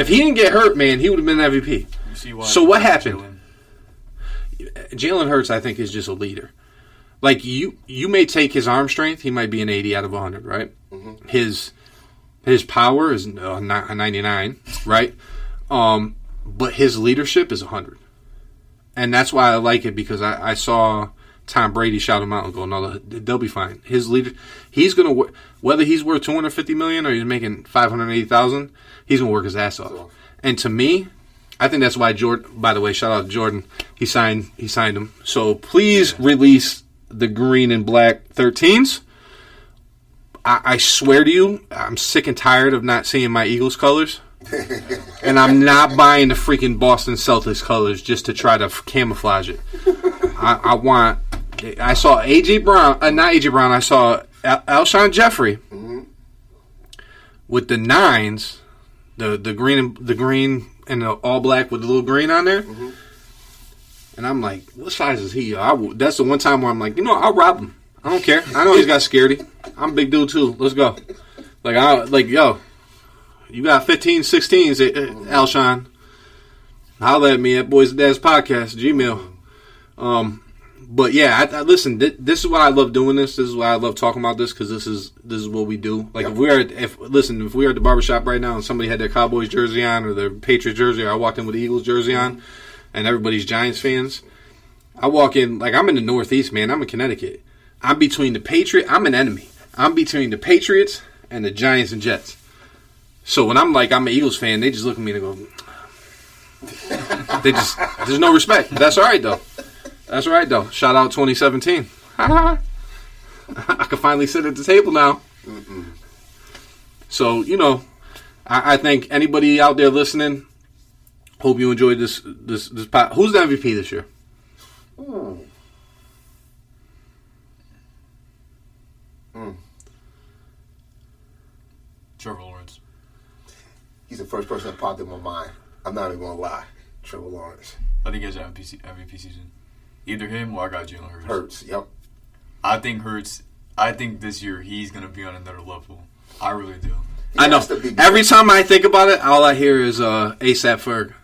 If he didn't get hurt, man, he would have been MVP. So what happened? Jalen Hurts, I think, is just a leader. Like, you may take his arm strength. He might be an 80 out of 100, right? Mm-hmm. His power is 99, right? But his leadership is 100. And that's why I like it, because I saw Tom Brady shout him out and go, no, they'll be fine. His leader, he's going to, whether he's worth $250 million or he's making $580,000, he's going to work his ass off. And to me, I think that's why Jordan, by the way, shout out to Jordan, he signed him. So please release the green and black 13s. I swear to you, I'm sick and tired of not seeing my Eagles colors. And I'm not buying the freaking Boston Celtics colors just to try to camouflage it. I saw A.J. Brown, not A.J. Brown, I saw Alshon Jeffrey with the 9s, the green and the all black with the little green on there. Mm-hmm. And I'm like, what size is he? That's the one time where I'm like, I'll rob him. I don't care. I know he's got scaredy. I'm a big dude too. Let's go. Yo, you got 15, 16s, Alshon. Holla at me at Boys and Dads Podcast, Gmail. But yeah, I listen. This is why I love doing this. This is why I love talking about this, because this is what we do. Like, if we are at the barbershop right now and somebody had their Cowboys jersey on or their Patriots jersey, or I walked in with the Eagles jersey on, and everybody's Giants fans, I walk in like I'm in the Northeast, man. I'm in Connecticut. I'm between the Patriots. I'm an enemy. I'm between the Patriots and the Giants and Jets. So when I'm an Eagles fan, they just look at me and go, there's no respect. That's all right, though. Shout out 2017. I can finally sit at the table now. Mm-mm. So, I think anybody out there listening, hope you enjoyed this pod. Who's the MVP this year? Trevor Lawrence. He's the first person that popped in my mind. I'm not even going to lie. Trevor Lawrence. I think he has an MVP season. Either him or I got Jalen Hurts. Hurts, yep. I think this year he's going to be on another level. I really do. I know. Every time I think about it, all I hear is ASAP Ferg.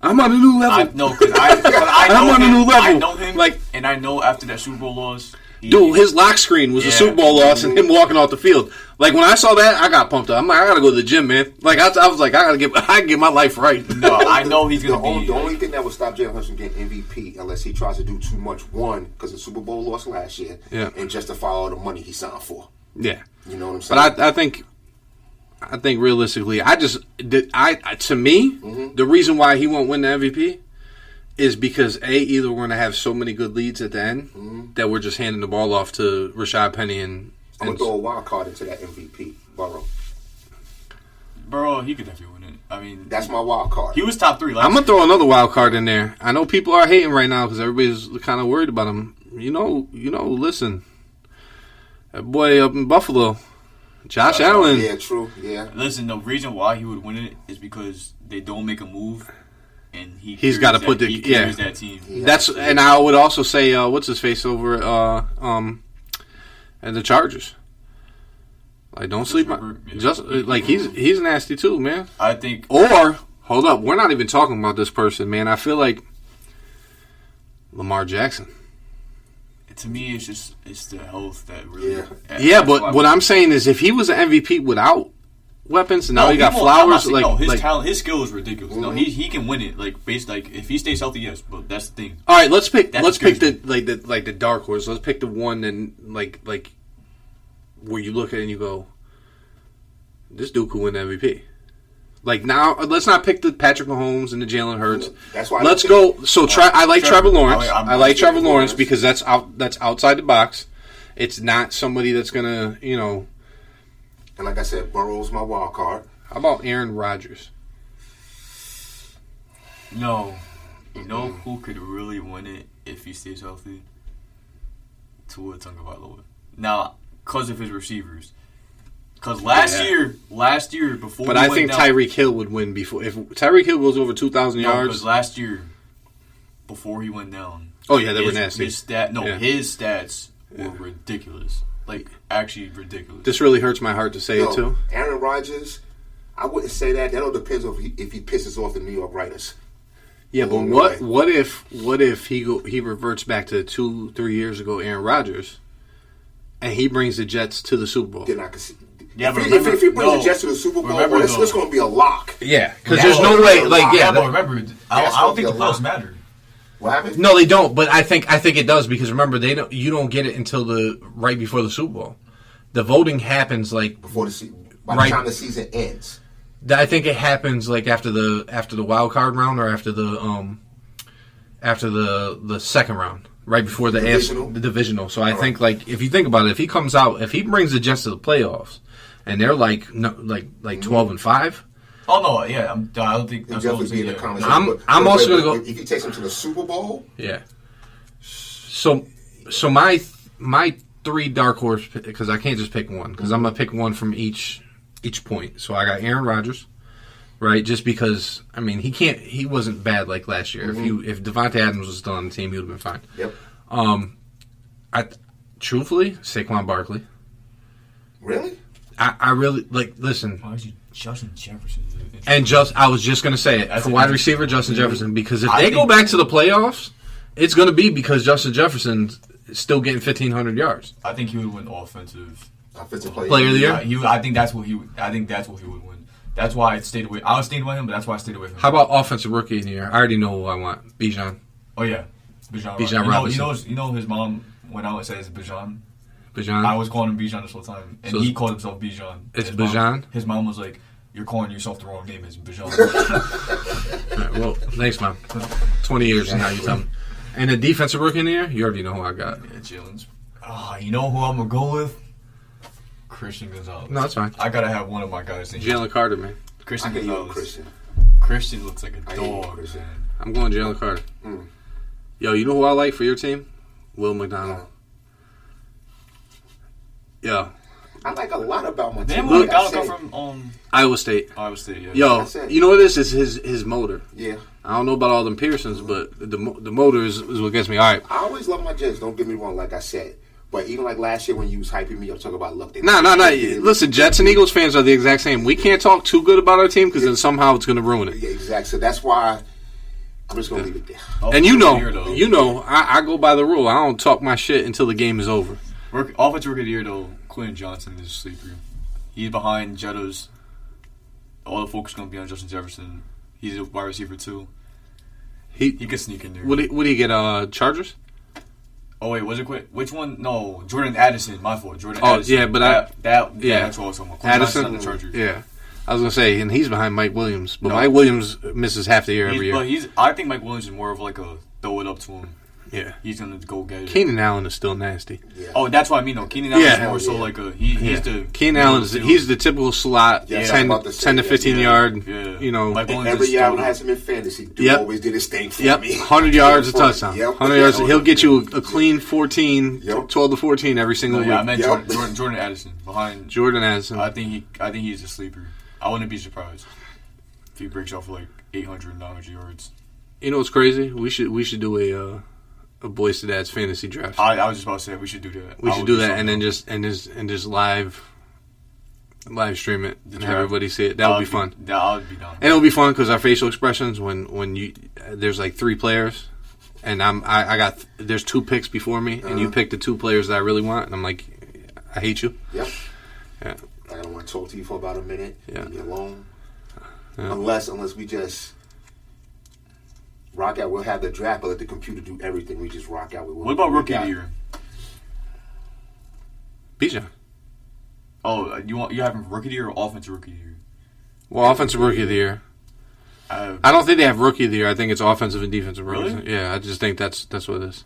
I'm on a new level. I'm on a new level. I know him, and I know after that Super Bowl loss. His lock screen was a Super Bowl loss and him walking off the field. Like, when I saw that, I got pumped up. I'm like, I got to go to the gym, man. Like, I was like, I can get my life right. No, I know he's going to be. The only thing that would stop Jalen Hurts from getting MVP, unless he tries to do too much, one, because the Super Bowl loss last year, and just to follow the money he signed for. Yeah. You know what I'm saying? But I think realistically, to me, the reason why he won't win the MVP is because either we're going to have so many good leads at the end that we're just handing the ball off to Rashad Penny and I'm going to throw a wild card into that MVP, Burrow. Burrow, he could definitely win it. I mean, that's my wild card. He was top 3 last year. I'm going to throw another wild card in there. I know people are hating right now because everybody's kind of worried about him. Listen, that boy up in Buffalo, Josh Allen. Yeah, true, yeah. Listen, the reason why he would win it is because they don't make a move. And he's got to put he carries that team. And I would also say, what's his face over at the Chargers. Like, don't sleep on. Just like he's nasty too, man. I think. Or hold up, we're not even talking about this person, man. I feel like Lamar Jackson. To me, it's the health that really. Yeah, but what I'm saying is, if he was an MVP without weapons, and now he got Flowers. His talent, his skill is ridiculous. Mm-hmm. No, he can win it. Like, based if he stays healthy, yes. But that's the thing. All right, let's pick the dark horse. Let's pick the one and like where you look at it and you go, this dude could win the MVP. Like, now, let's not pick the Patrick Mahomes and the Jalen Hurts. That's why. Let's go. So I like Trevor Lawrence. I like Trevor Lawrence because that's outside the box. It's not somebody that's gonna, And like I said, Burrow's my wild card. How about Aaron Rodgers? No. You know who could really win it if he stays healthy? Tua Tagovailoa. Now, because of his receivers. Because last year before. But I think Tyreek Hill would win before. If Tyreek Hill goes over 2,000 yards. Because last year, before he went down. Oh yeah, they were nasty. His stats were ridiculous. Like, actually ridiculous. This really hurts my heart to say it too. Aaron Rodgers, I wouldn't say that. That all depends on if he pisses off the New York writers. Yeah, but what if he reverts back to 2-3 years ago Aaron Rodgers, and he brings the Jets to the Super Bowl? Then I can see. Yeah, if he brings the Jets to the Super Bowl, it's going to be a lock. Yeah, because there's no way. But remember, I don't think the playoffs matter. What happened? No, they don't. But I think it does because remember you don't get it until right before the Super Bowl. The voting happens before the season. By the time the season ends. I think it happens after the wild card round or after the second round, right before the divisional. So I think if you think about it, if he comes out, if he brings the Jets to the playoffs, and they're 12-5. Oh no, yeah, I don't think that's definitely be in the conversation. I'm also going to go if he takes them to the Super Bowl. Yeah. So my 3 dark horse, because I can't just pick one because I'm gonna pick one from each point. So I got Aaron Rodgers, right? Just because he wasn't bad like last year. Mm-hmm. If Devontae Adams was still on the team, he would have been fine. Yep. Truthfully, Saquon Barkley. Really? I really listen. Why is he Justin Jefferson? I was just gonna say it for wide receiver Justin Jefferson because if they go back to the playoffs, it's gonna be because Justin Jefferson's still getting 1,500 yards. I think he would win offensive player of the year. I think that's what he would win. That's why I stayed away. I was staying with him, but that's why I stayed away from him. How about offensive rookie of the year? I already know who I want. Bijan. Oh yeah, Bijan Robinson. You know his mom when I would say it's Bijan. Bijan. I was calling him Bijan this whole time, and he called himself Bijan. It's Bijan. His mom was like, "You're calling yourself the wrong name. It's Bijan." Right, well, thanks, Mom. 20 years now, you tell me. And the defensive rookie in the year, you already know who I got. Yeah, Jalen's. You know who I'm gonna go with? Christian Gonzalez. No, that's fine. I gotta have one of my guys. Jalen Carter, man. Christian Gonzalez. Christian looks like a dog. I'm going Jalen Carter. Mm. Yo, you know who I like for your team? Will McDonald. Yeah. I like a lot about my team. Didn't Will McDonald come from Iowa State? Iowa State, yeah. Yo, you know what this is? His motor. Yeah. I don't know about all them Pearsons, but the motor is what gets me. All right. I always love my Jets. Don't get me wrong, like I said. But even like last year when you was hyping me up, talking about luck. No. Listen, Jets and Eagles fans are the exact same. We can't talk too good about our team because then somehow it's going to ruin it. Yeah, exactly. So that's why I'm just going to leave it there. And I go by the rule. I don't talk my shit until the game is over. Offensive rookie of the year, though, Quentin Johnson is a sleeper. He's behind Jettas. All the focus is going to be on Justin Jefferson. He's a wide receiver, too. He could sneak in there. Would he get Chargers? Oh, wait, was it quick? Which one? No, Jordan Addison. My fault. Jordan Addison. Yeah, but that's what I was talking about. Addison on the Chargers. Yeah. I was going to say, and he's behind Mike Williams. But Mike Williams misses half the year every year. But I think Mike Williams is more of like a throw it up to him. Yeah. He's going to go get it. Keenan Allen is still nasty. Yeah. Oh, that's what I mean, though. Keenan Allen is more so like a... He's the... Keenan Allen he's the typical slot, 10 to 15 yard, you know... Every year I has him in fantasy. Dude always did his thing for me. 100 yards a touchdown. 100 yards. He'll get you a clean 14, 12 to 14 every single week. I meant Jordan Addison. Behind Jordan Addison. I think he's a sleeper. I wouldn't be surprised if he breaks off for like 800, 900 yards. You know what's crazy? We should do a Boys to Dads fantasy draft. I was just about to say we should do that. We should do that and then just live stream it and have everybody see it. That would be fun. That would be down. And it'll be fun because our facial expressions when you there's like 3 players and there's 2 picks before me and you pick the 2 players that I really want and I'm like, I hate you. Yep. Yeah. I don't want to talk to you for about a minute. Yeah. Leave me alone. Yeah. Unless we just rock out. We'll have the draft, but let the computer do everything. We just rock out. What about rookie of the year? Bijan. Oh, you have rookie of the year or offensive rookie of the year? Well, offensive rookie of the year. I don't think they have rookie of the year. I think it's offensive and defensive rookies. Really? Yeah, I just think that's what it is.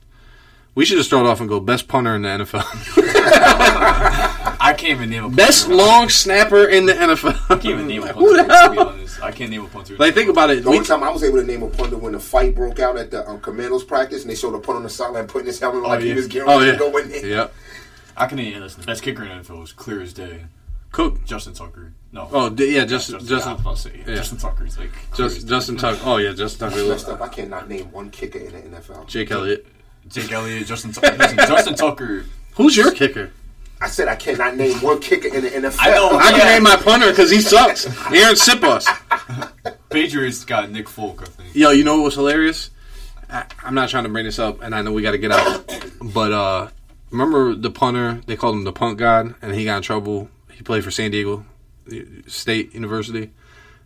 We should just start off and go best punter in the NFL. I can't even name a punter. Best long snapper in the NFL. I can't even name a punter, to be honest. I can't name a punter. Like, think about it. The only time I was able to name a punter when the fight broke out at the Commandos practice and they showed a punt on the sideline putting his helmet on he was getting ready to go in there. Yep. I can name the best kicker in the NFL is clear as day. Cook. Justin Tucker. No. Oh, yeah, Justin. I was about to say, Justin Tucker's like... Justin Tucker. Oh, yeah, Justin Tucker. Messed up. I cannot name one kicker in the NFL. Jake Elliott, Justin Tucker. Justin Tucker. Who's your kicker? I said I cannot name one kicker in the NFL. I can name my punter because he sucks. Aaron Sipos. Patriots got Nick Folk, I think. Yo, you know what was hilarious? I'm not trying to bring this up, and I know we got to get out. But remember the punter? They called him the punt god, and he got in trouble. He played for San Diego State University,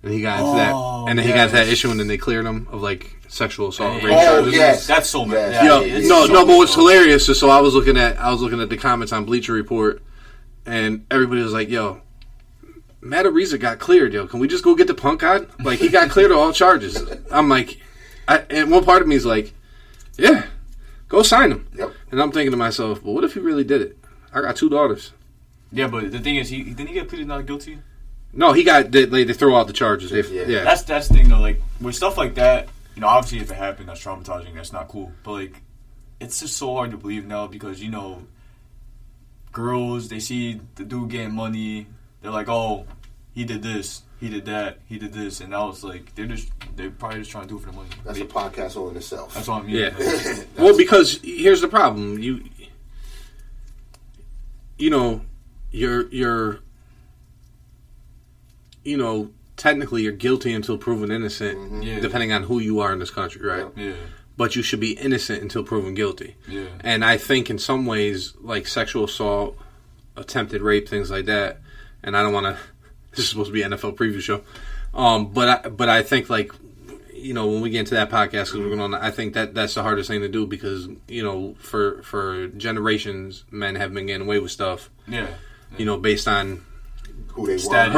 and he got into that. And then he got into that issue, and then they cleared him of like sexual assault, rape charges. Yes, that's so much. Yes. No. But what's hilarious is, so I was looking at the comments on Bleacher Report, and everybody was like, "Yo, Matt Ariza got cleared. Yo, can we just go get the punt god? Like he got cleared of all charges." I'm like, and one part of me is like, "Yeah, go sign him." Yep. And I'm thinking to myself, "Well, what if he really did it? I got 2 daughters." Yeah, but the thing is, didn't he get pleaded not guilty? No, he got they throw out the charges. Yeah. That's the thing though. Like with stuff like that, you know, obviously if it happened, that's traumatizing. That's not cool. But like, it's just so hard to believe now because you know, girls they see the dude getting money, they're like, oh, he did this, he did that, he did this, and now it's like they're probably just trying to do it for the money. That's a podcast all in itself. That's what I mean. Yeah. Well, because here's the problem. You know, you're technically you're guilty until proven innocent, depending on who you are in this country, right? Yeah. But you should be innocent until proven guilty. Yeah. And I think in some ways, like sexual assault, attempted rape, things like that, and I don't want to, this is supposed to be an NFL preview show, but I think like, you know, when we get into that podcast, because we're going on, I think that's the hardest thing to do because, you know, for generations, men have been getting away with stuff. Yeah. You know, based on who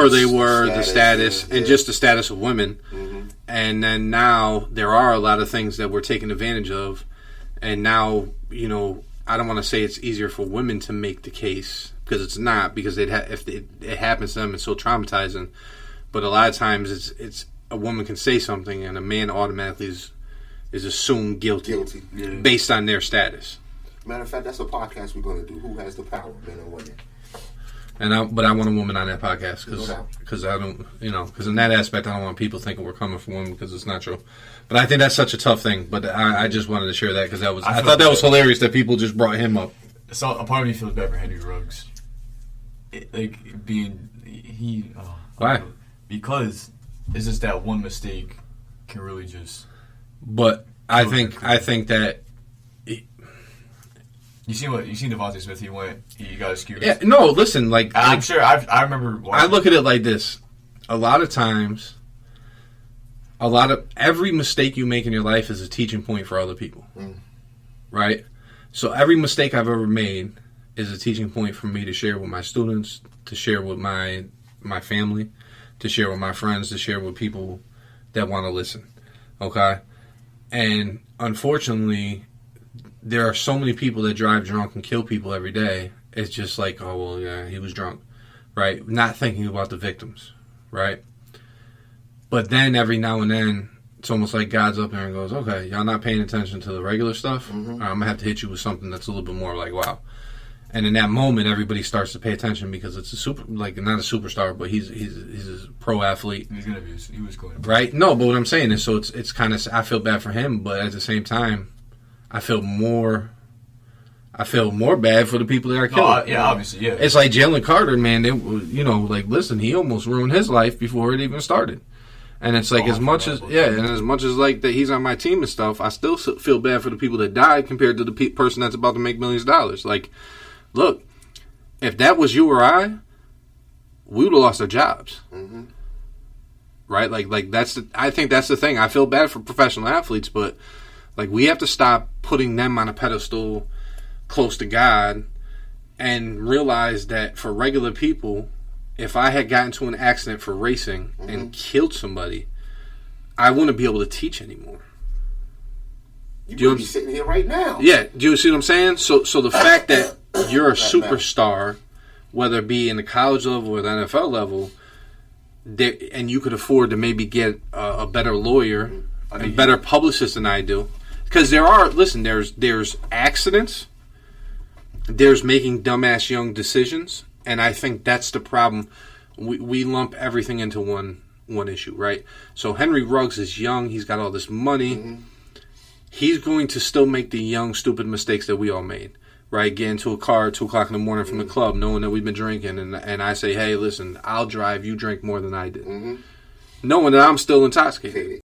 they were, the status, and just the status of women. Mm-hmm. And then now there are a lot of things that we're taking advantage of. And now, you know, I don't want to say it's easier for women to make the case because it's not, because if it happens to them, it's so traumatizing. But a lot of times it's a woman can say something and a man automatically is assumed guilty. Based on their status. Matter of fact, that's a podcast we're going to do. Who has the power, men and women? But I want a woman on that podcast because I don't, you know, because in that aspect I don't want people thinking we're coming for women because it's not true. But I think that's such a tough thing. But I just wanted to share that because I thought that was hilarious that people just brought him up. So a part of me feels bad for Henry Ruggs, Why? Because it's just that one mistake can really just. But I think that. You seen Devontae Smith? He got excused. Yeah, no, listen, I'm sure. I remember. I look at it like this: a lot of times, every mistake you make in your life is a teaching point for other people, right? So every mistake I've ever made is a teaching point for me to share with my students, to share with my family, to share with my friends, to share with people that want to listen. Okay, and unfortunately, there are so many people that drive drunk and kill people every day. It's just like, oh, well, yeah, he was drunk, right? Not thinking about the victims, right? But then every now and then, it's almost like God's up there and goes, okay, y'all not paying attention to the regular stuff? Mm-hmm. I'm going to have to hit you with something that's a little bit more like, wow. And in that moment, everybody starts to pay attention because it's not a superstar, but he's a pro athlete. He was going to. Right? No, but what I'm saying is, so it's kind of, I feel bad for him, but at the same time, I feel more bad for the people that are killed. Yeah, obviously, yeah. It's like Jalen Carter, man. Listen, he almost ruined his life before it even started. And it's like as much as like that he's on my team and stuff, I still feel bad for the people that died compared to the person that's about to make millions of dollars. Like, look, if that was you or I, we would have lost our jobs. Mm-hmm. Right? Like I think that's the thing. I feel bad for professional athletes, but like we have to stop putting them on a pedestal close to God and realize that for regular people, if I had gotten into an accident for racing and killed somebody, I wouldn't be able to teach anymore. You would be sitting here right now. Yeah. Do you see what I'm saying? So the fact that you're a superstar, whether it be in the college level or the NFL level, and you could afford to maybe get a better lawyer, a better publicist than I do. Because there's accidents, there's making dumbass young decisions, and I think that's the problem. We lump everything into one issue, right? So Henry Ruggs is young, he's got all this money, he's going to still make the young, stupid mistakes that we all made. right? Get into a car at 2 o'clock in the morning from the club, knowing that we've been drinking, and I say, hey, listen, I'll drive. You drink more than I did, knowing that I'm still intoxicated.